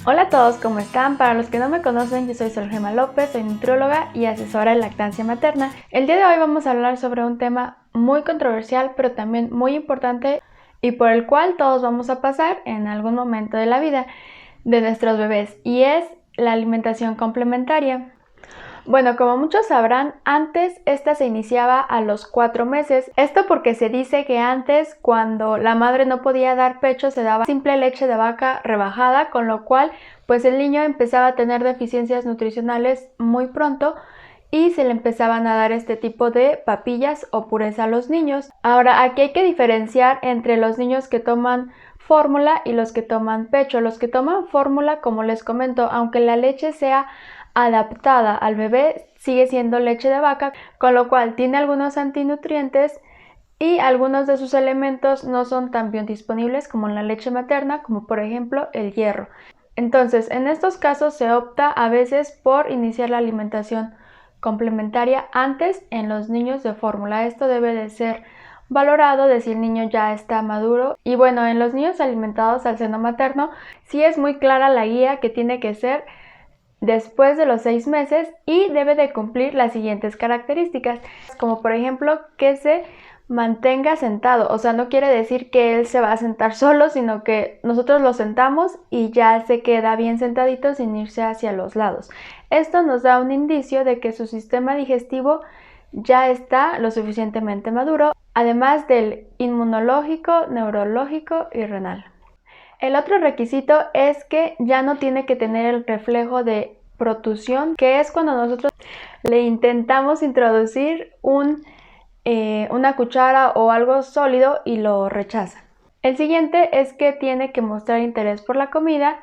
Hola a todos, ¿cómo están? Para los que no me conocen, yo soy Sol Gema López, soy nutrióloga y asesora en lactancia materna. El día de hoy vamos a hablar sobre un tema muy controversial, pero también muy importante y por el cual todos vamos a pasar en algún momento de la vida de nuestros bebés, y es la alimentación complementaria. Bueno, como muchos sabrán, antes esta se iniciaba a los 4 meses. Esto porque se dice que antes, cuando la madre no podía dar pecho, se daba simple leche de vaca rebajada, con lo cual pues el niño empezaba a tener deficiencias nutricionales muy pronto y se le empezaban a dar este tipo de papillas o purés a los niños. Ahora, aquí hay que diferenciar entre los niños que toman fórmula y los que toman pecho. Los que toman fórmula, como les comento, aunque la leche sea adaptada al bebé, sigue siendo leche de vaca, con lo cual tiene algunos antinutrientes y algunos de sus elementos no son tan bien disponibles como en la leche materna, como por ejemplo el hierro. Entonces, en estos casos se opta a veces por iniciar la alimentación complementaria antes en los niños de fórmula. Esto debe de ser valorado de si el niño ya está maduro. Y bueno, en los niños alimentados al seno materno sí es muy clara la guía que tiene que ser después de los 6 meses y debe de cumplir las siguientes características, como por ejemplo que se mantenga sentado. O sea, no quiere decir que él se va a sentar solo, sino que nosotros lo sentamos y ya se queda bien sentadito sin irse hacia los lados. Esto nos da un indicio de que su sistema digestivo ya está lo suficientemente maduro, además del inmunológico, neurológico y renal. El otro requisito es que ya no tiene que tener el reflejo de protusión, que es cuando nosotros le intentamos introducir una cuchara o algo sólido y lo rechaza. El siguiente es que tiene que mostrar interés por la comida.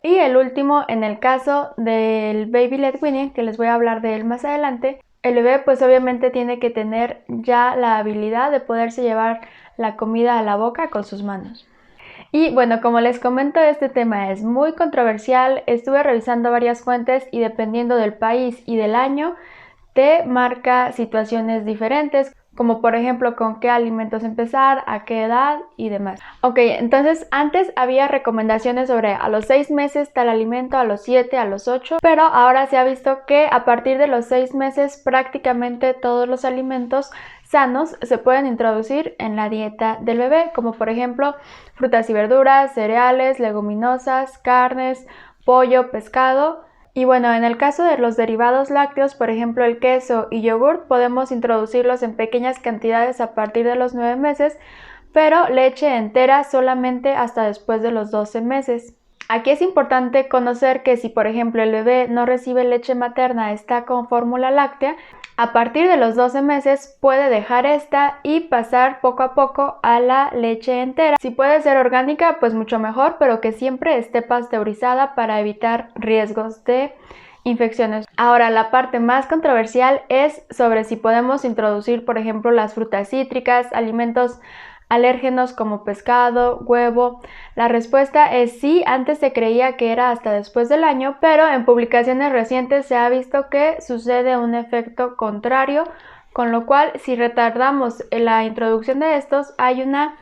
Y el último, en el caso del baby led weaning, que les voy a hablar de él más adelante, el bebé pues obviamente tiene que tener ya la habilidad de poderse llevar la comida a la boca con sus manos. Y bueno, como les comento, este tema es muy controversial. Estuve revisando varias fuentes y dependiendo del país y del año te marca situaciones diferentes, como por ejemplo con qué alimentos empezar, a qué edad y demás. Ok, entonces antes había recomendaciones sobre a los 6 meses tal alimento, a los 7, a los 8, pero ahora se ha visto que a partir de los 6 meses prácticamente todos los alimentos sanos se pueden introducir en la dieta del bebé, como por ejemplo frutas y verduras, cereales, leguminosas, carnes, pollo, pescado. Y bueno, en el caso de los derivados lácteos, por ejemplo el queso y yogur, podemos introducirlos en pequeñas cantidades a partir de los 9 meses, pero leche entera solamente hasta después de los 12 meses. Aquí es importante conocer que si por ejemplo el bebé no recibe leche materna, está con fórmula láctea, a partir de los 12 meses puede dejar esta y pasar poco a poco a la leche entera. Si puede ser orgánica, pues mucho mejor, pero que siempre esté pasteurizada para evitar riesgos de infecciones. Ahora, la parte más controversial es sobre si podemos introducir, por ejemplo, las frutas cítricas, alimentos alérgenos como pescado, huevo. La respuesta es sí. Antes se creía que era hasta después del año, pero en publicaciones recientes se ha visto que sucede un efecto contrario, con lo cual si retardamos la introducción de estos hay una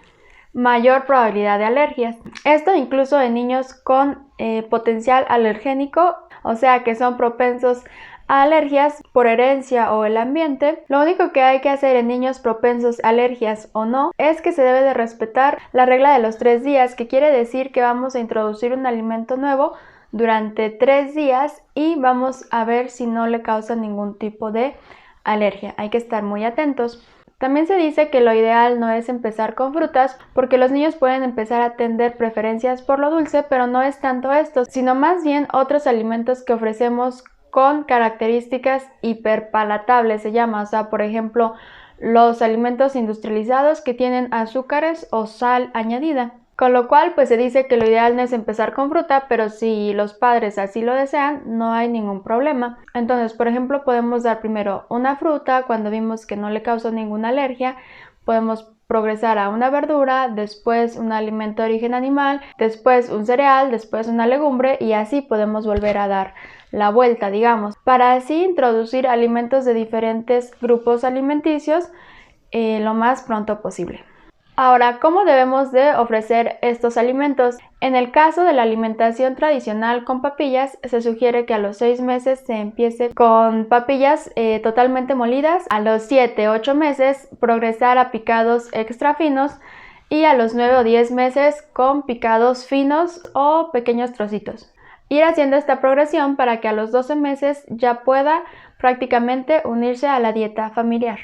mayor probabilidad de alergias. Esto incluso en niños con potencial alergénico, o sea que son propensos a alergias por herencia o el ambiente. Lo único que hay que hacer en niños propensos a alergias o no es que se debe de respetar la regla de los 3 días, que quiere decir que vamos a introducir un alimento nuevo durante 3 días y vamos a ver si no le causa ningún tipo de alergia. Hay que estar muy atentos. También se dice que lo ideal no es empezar con frutas porque los niños pueden empezar a tener preferencias por lo dulce, pero no es tanto esto, sino más bien otros alimentos que ofrecemos con características hiperpalatables, se llama, o sea, por ejemplo, los alimentos industrializados que tienen azúcares o sal añadida. Con lo cual, pues se dice que lo ideal no es empezar con fruta, pero si los padres así lo desean, no hay ningún problema. Entonces, por ejemplo, podemos dar primero una fruta cuando vimos que no le causó ninguna alergia, podemos progresar a una verdura, después un alimento de origen animal, después un cereal, después una legumbre y así podemos volver a dar la vuelta, digamos, para así introducir alimentos de diferentes grupos alimenticios lo más pronto posible. Ahora, ¿cómo debemos de ofrecer estos alimentos? En el caso de la alimentación tradicional con papillas, se sugiere que a los 6 meses se empiece con papillas totalmente molidas, a los 7-8 meses progresar a picados extra finos y a los 9 o 10 meses con picados finos o pequeños trocitos. Ir haciendo esta progresión para que a los 12 meses ya pueda prácticamente unirse a la dieta familiar,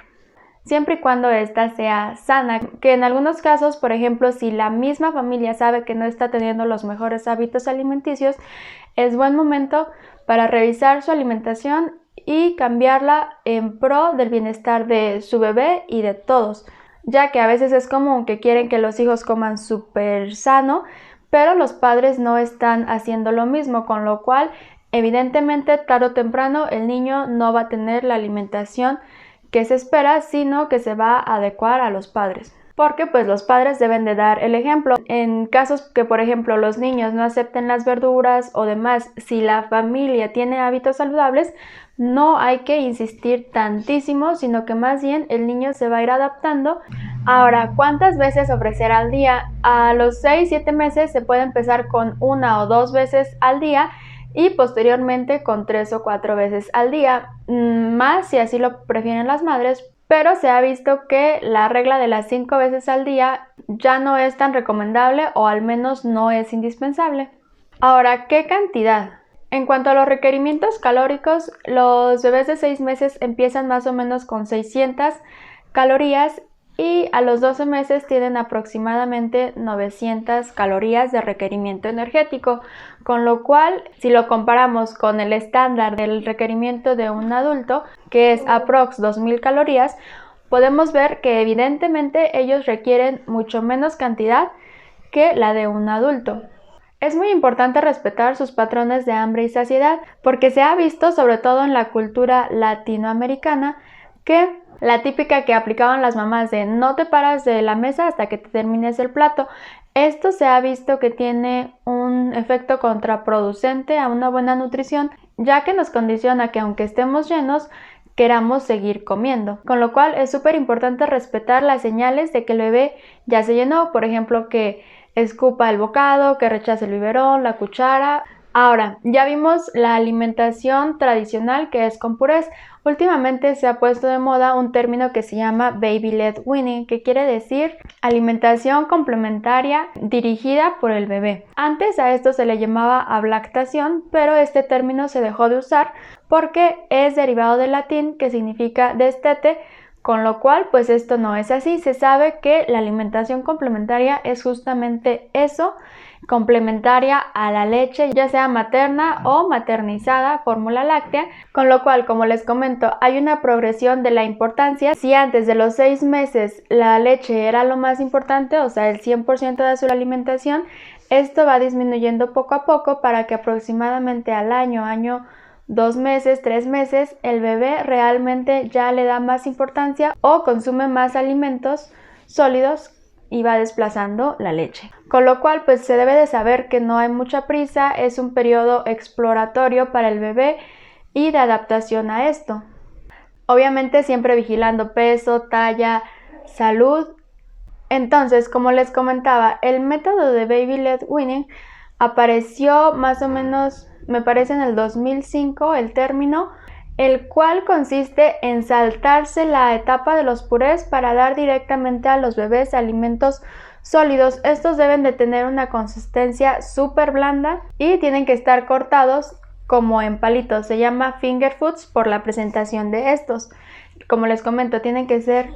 siempre y cuando ésta sea sana, que en algunos casos, por ejemplo, si la misma familia sabe que no está teniendo los mejores hábitos alimenticios, es buen momento para revisar su alimentación y cambiarla en pro del bienestar de su bebé y de todos, ya que a veces es común que quieren que los hijos coman súper sano, pero los padres no están haciendo lo mismo, con lo cual evidentemente tarde o temprano el niño no va a tener la alimentación que se espera, sino que se va a adecuar a los padres, porque pues los padres deben de dar el ejemplo. En casos que por ejemplo los niños no acepten las verduras o demás, si la familia tiene hábitos saludables, no hay que insistir tantísimo, sino que más bien el niño se va a ir adaptando. Ahora, ¿cuántas veces ofrecer al día? A los 6-7 meses se puede empezar con 1 o 2 veces al día y posteriormente con 3 o 4 veces al día, más si así lo prefieren las madres, pero se ha visto que la regla de las 5 veces al día ya no es tan recomendable, o al menos no es indispensable. Ahora, ¿qué cantidad? En cuanto a los requerimientos calóricos, los bebés de 6 meses empiezan más o menos con 600 calorías y a los 12 meses tienen aproximadamente 900 calorías de requerimiento energético, con lo cual, si lo comparamos con el estándar del requerimiento de un adulto, que es aprox 2000 calorías, podemos ver que evidentemente ellos requieren mucho menos cantidad que la de un adulto. Es muy importante respetar sus patrones de hambre y saciedad, porque se ha visto, sobre todo en la cultura latinoamericana, que la típica que aplicaban las mamás de no te paras de la mesa hasta que te termines el plato, esto se ha visto que tiene un efecto contraproducente a una buena nutrición, ya que nos condiciona que aunque estemos llenos, queramos seguir comiendo, con lo cual es súper importante respetar las señales de que el bebé ya se llenó, por ejemplo que escupa el bocado, que rechace el biberón, la cuchara. Ahora, ya vimos la alimentación tradicional, que es con purés. Últimamente se ha puesto de moda un término que se llama baby-led weaning, que quiere decir alimentación complementaria dirigida por el bebé. Antes a esto se le llamaba ablactación, pero este término se dejó de usar porque es derivado del latín, que significa destete, con lo cual pues esto no es así. Se sabe que la alimentación complementaria es justamente eso, complementaria a la leche, ya sea materna o maternizada, fórmula láctea, con lo cual, como les comento, hay una progresión de la importancia. Si antes de los 6 meses la leche era lo más importante, o sea el 100% de su alimentación, esto va disminuyendo poco a poco para que aproximadamente al año 2 meses, 3 meses, el bebé realmente ya le da más importancia o consume más alimentos sólidos y va desplazando la leche. Con lo cual, pues se debe de saber que no hay mucha prisa, es un periodo exploratorio para el bebé y de adaptación a esto. Obviamente siempre vigilando peso, talla, salud. Entonces, como les comentaba, el método de baby-led weaning apareció más o menos, me parece en el 2005 el término, el cual consiste en saltarse la etapa de los purés para dar directamente a los bebés alimentos sólidos. Estos deben de tener una consistencia súper blanda y tienen que estar cortados como en palitos. Se llama finger foods por la presentación de estos. Como les comento, tienen que ser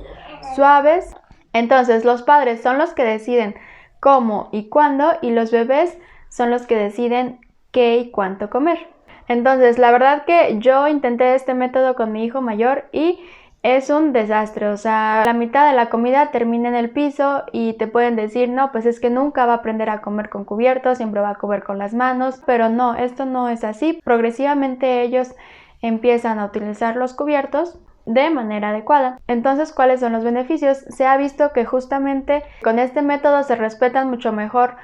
suaves. Entonces los padres son los que deciden cómo y cuándo, y los bebés son los que deciden qué y cuánto comer. Entonces, la verdad que yo intenté este método con mi hijo mayor y es un desastre. O sea, la mitad de la comida termina en el piso y te pueden decir, no, pues es que nunca va a aprender a comer con cubiertos, siempre va a comer con las manos. Pero no, esto no es así. Progresivamente ellos empiezan a utilizar los cubiertos de manera adecuada. Entonces, ¿cuáles son los beneficios? Se ha visto que justamente con este método se respetan mucho mejor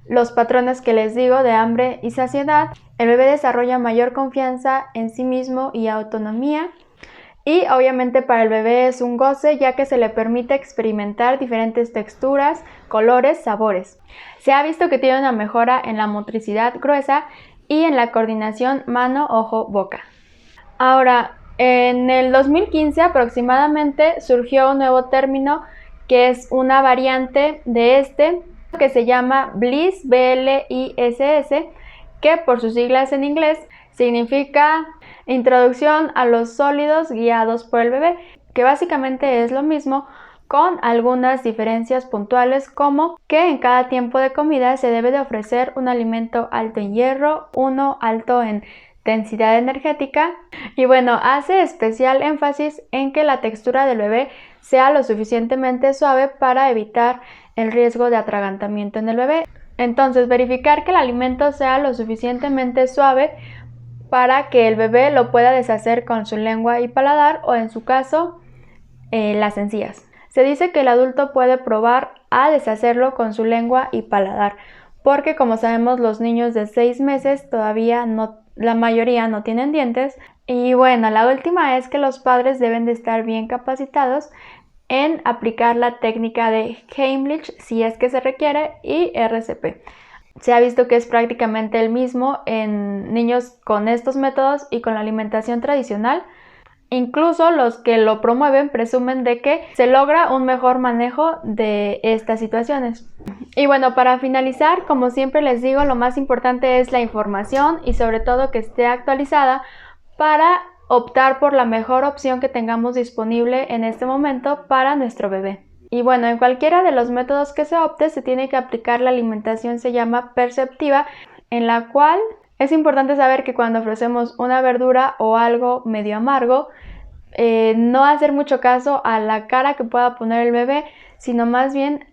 los patrones que les digo de hambre y saciedad. El bebé desarrolla mayor confianza en sí mismo y autonomía. Y obviamente para el bebé es un goce, ya que se le permite experimentar diferentes texturas, colores, sabores. Se ha visto que tiene una mejora en la motricidad gruesa y en la coordinación mano, ojo, boca. Ahora, en el 2015 aproximadamente surgió un nuevo término que es una variante de este, que se llama BLISS, B-L-I-S-S, que por sus siglas en inglés significa Introducción a los sólidos guiados por el bebé, que básicamente es lo mismo, con algunas diferencias puntuales, como que en cada tiempo de comida se debe de ofrecer un alimento alto en hierro, uno alto en densidad energética, y bueno, hace especial énfasis en que la textura del bebé sea lo suficientemente suave para evitar el riesgo de atragantamiento en el bebé. Entonces, verificar que el alimento sea lo suficientemente suave para que el bebé lo pueda deshacer con su lengua y paladar, o en su caso, las encías. Se dice que el adulto puede probar a deshacerlo con su lengua y paladar, porque como sabemos los niños de 6 meses todavía no, la mayoría no tienen dientes. Y bueno, la última es que los padres deben de estar bien capacitados en aplicar la técnica de Heimlich si es que se requiere, y RCP. Se ha visto que es prácticamente el mismo en niños con estos métodos y con la alimentación tradicional. Incluso los que lo promueven presumen de que se logra un mejor manejo de estas situaciones. Y bueno, para finalizar, como siempre les digo, lo más importante es la información y sobre todo que esté actualizada para optar por la mejor opción que tengamos disponible en este momento para nuestro bebé. Y bueno, en cualquiera de los métodos que se opte, se tiene que aplicar la alimentación, se llama perceptiva, en la cual es importante saber que cuando ofrecemos una verdura o algo medio amargo, no hacer mucho caso a la cara que pueda poner el bebé, sino más bien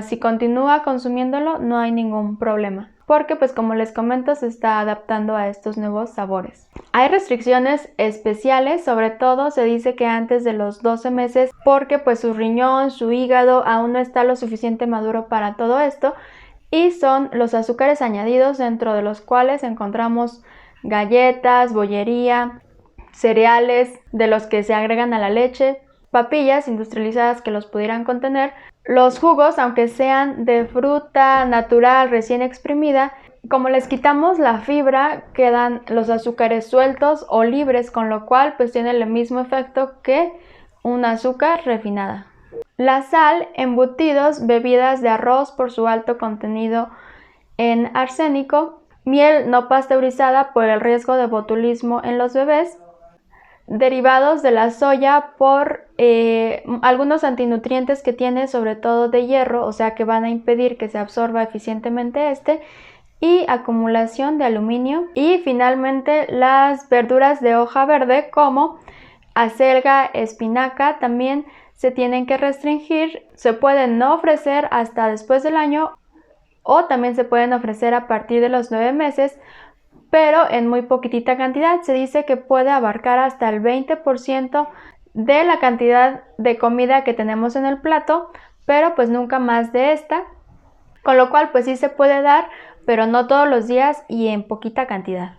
si continúa consumiéndolo no hay ningún problema, porque pues como les comento se está adaptando a estos nuevos sabores. Hay restricciones especiales, sobre todo se dice que antes de los 12 meses, porque pues su riñón, su hígado aún no está lo suficiente maduro para todo esto, y son los azúcares añadidos, dentro de los cuales encontramos galletas, bollería, cereales de los que se agregan a la leche, papillas industrializadas que los pudieran contener, los jugos, aunque sean de fruta natural recién exprimida, como les quitamos la fibra, quedan los azúcares sueltos o libres, con lo cual pues tiene el mismo efecto que un azúcar refinada. La sal, embutidos, bebidas de arroz por su alto contenido en arsénico, miel no pasteurizada por el riesgo de botulismo en los bebés, derivados de la soya por algunos antinutrientes que tiene, sobre todo de hierro, o sea que van a impedir que se absorba eficientemente y acumulación de aluminio. Y finalmente las verduras de hoja verde como acelga, espinaca también se tienen que restringir. Se pueden no ofrecer hasta después del año, o también se pueden ofrecer a partir de los 9 meses, pero en muy poquitita cantidad. Se dice que puede abarcar hasta el 20% de la cantidad de comida que tenemos en el plato, pero pues nunca más de esta, con lo cual pues sí se puede dar, pero no todos los días y en poquita cantidad.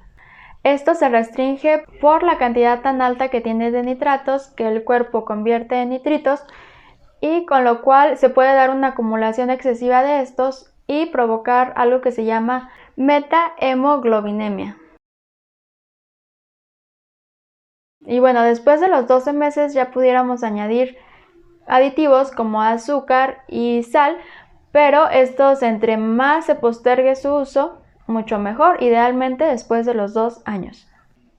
Esto se restringe por la cantidad tan alta que tiene de nitratos que el cuerpo convierte en nitritos, y con lo cual se puede dar una acumulación excesiva de estos y provocar algo que se llama metahemoglobinemia. Y bueno, después de los 12 meses ya pudiéramos añadir aditivos como azúcar y sal, pero estos, entre más se postergue su uso, mucho mejor, idealmente después de los 2 años.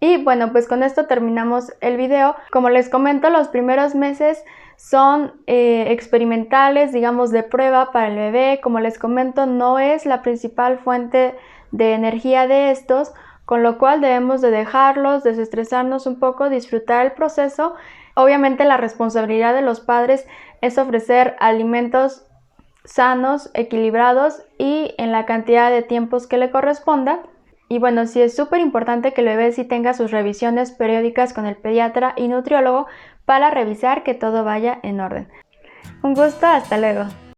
Y bueno, pues con esto terminamos el video. Como les comento, los primeros meses son experimentales, digamos de prueba para el bebé. Como les comento, no es la principal fuente de energía de estos, con lo cual debemos de dejarlos, desestresarnos un poco, disfrutar el proceso. Obviamente la responsabilidad de los padres es ofrecer alimentos sanos, equilibrados y en la cantidad de tiempos que le corresponda. Y bueno, sí es súper importante que el bebé sí tenga sus revisiones periódicas con el pediatra y nutriólogo para revisar que todo vaya en orden. Un gusto, hasta luego.